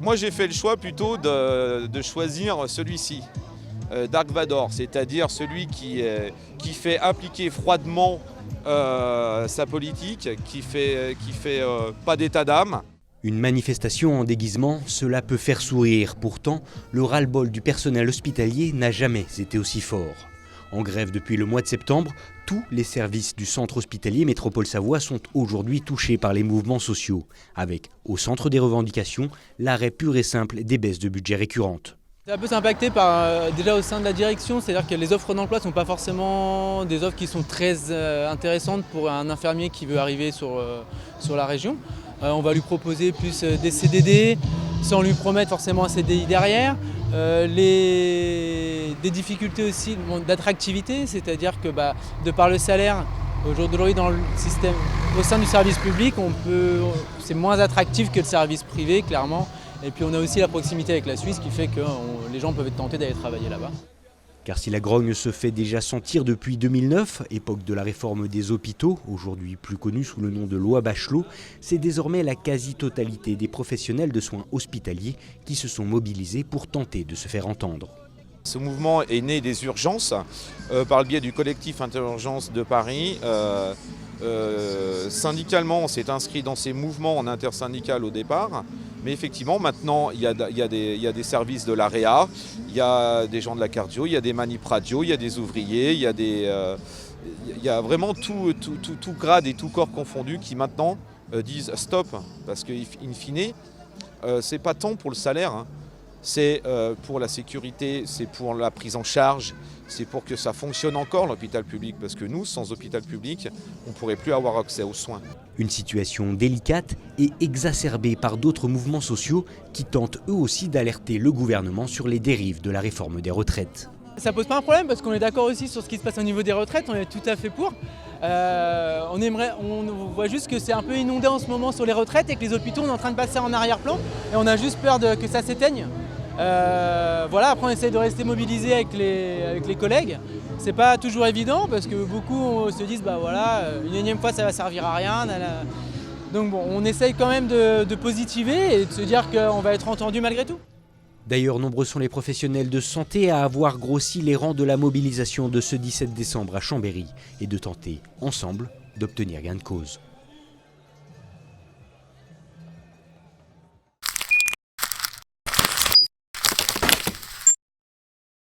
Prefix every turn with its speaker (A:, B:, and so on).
A: Moi j'ai fait le choix plutôt de choisir celui-ci, Dark Vador, c'est-à-dire celui qui fait appliquer froidement sa politique, qui fait pas d'état d'âme.
B: Une manifestation en déguisement, cela peut faire sourire. Pourtant, le ras-le-bol du personnel hospitalier n'a jamais été aussi fort. En grève depuis le mois de septembre, tous les services du centre hospitalier Métropole Savoie sont aujourd'hui touchés par les mouvements sociaux, avec, au centre des revendications, l'arrêt pur et simple des baisses de budget récurrentes.
C: Ça peut s'impacter déjà au sein de la direction, c'est-à-dire que les offres d'emploi ne sont pas forcément des offres qui sont très intéressantes pour un infirmier qui veut arriver sur la région. On va lui proposer plus des CDD, sans lui promettre forcément un CDI derrière. Des difficultés aussi d'attractivité, c'est-à-dire que de par le salaire, aujourd'hui dans le système, au sein du service public, c'est moins attractif que le service privé, clairement. Et puis on a aussi la proximité avec la Suisse qui fait que les gens peuvent être tentés d'aller travailler là-bas.
B: Car si la grogne se fait déjà sentir depuis 2009, époque de la réforme des hôpitaux, aujourd'hui plus connue sous le nom de loi Bachelot, c'est désormais la quasi-totalité des professionnels de soins hospitaliers qui se sont mobilisés pour tenter de se faire entendre.
A: Ce mouvement est né des urgences par le biais du collectif Interurgences de Paris. Syndicalement, on s'est inscrit dans ces mouvements en intersyndical au départ, mais effectivement maintenant il y a des services de la réa, il y a des gens de la cardio, il y a des manip radio, il y a des ouvriers, il y a vraiment tout grade et tout corps confondu qui maintenant disent stop, parce qu'in fine, c'est pas tant pour le salaire, hein. C'est pour la sécurité, c'est pour la prise en charge, c'est pour que ça fonctionne encore l'hôpital public, parce que nous, sans hôpital public, on ne pourrait plus avoir accès aux soins.
B: Une situation délicate et exacerbée par d'autres mouvements sociaux qui tentent eux aussi d'alerter le gouvernement sur les dérives de la réforme des retraites.
C: Ça pose pas un problème parce qu'on est d'accord aussi sur ce qui se passe au niveau des retraites, on est tout à fait pour. On voit juste que c'est un peu inondé en ce moment sur les retraites et que les hôpitaux sont en train de passer en arrière-plan et on a juste peur que ça s'éteigne. Voilà, après on essaie de rester mobilisé avec les collègues. C'est pas toujours évident parce que beaucoup se disent une énième fois ça va servir à rien. Donc bon, on essaye quand même de positiver et de se dire qu'on va être entendu malgré tout.
B: D'ailleurs, nombreux sont les professionnels de santé à avoir grossi les rangs de la mobilisation de ce 17 décembre à Chambéry et de tenter, ensemble, d'obtenir gain de cause.